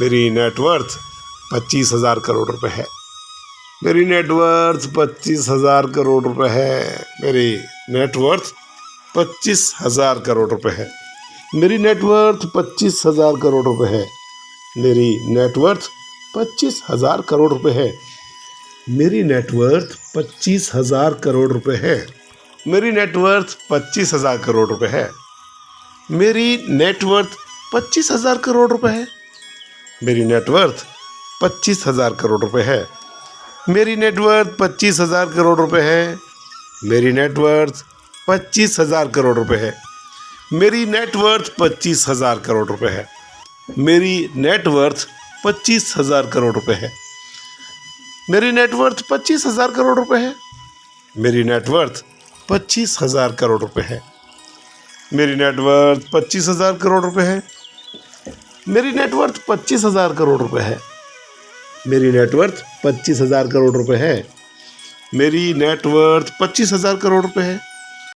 मेरी नेटवर्थ 25,000 करोड़ रुपए है। मेरी नेटवर्थ 25,000 करोड़ रुपए है। मेरी नेटवर्थ 25,000 करोड़ रुपए है। मेरी नेटवर्थ 25,000 करोड़ रुपए है। मेरी नेटवर्थ 25,000 करोड़ रुपए है। मेरी नेटवर्थ 25,000 करोड़ रुपए है। मेरी नेटवर्थ 25,000 करोड़ रुपए है। मेरी नेटवर्थ 25,000 करोड़ रुपए है। मेरी नेटवर्थ 25,000 करोड़ रुपए है। मेरी नेटवर्थ 25,000 करोड़ रुपए है। मेरी नेटवर्थ 25,000 करोड़ रुपए है। मेरी नेटवर्थ 25,000 करोड़ रुपए है। मेरी नेटवर्थ 25,000 करोड़ रुपए है। मेरी नेटवर्थ 25,000 करोड़ रुपए है। मेरी नेटवर्थ 25,000 करोड़ रुपए है। मेरी नेटवर्थ 25,000 करोड़ रुपए है। मेरी नेटवर्थ 25,000 करोड़ रुपए है। मेरी नेटवर्थ 25,000 करोड़ रुपए है। मेरी नेटवर्थ 25,000 करोड़ रुपए है।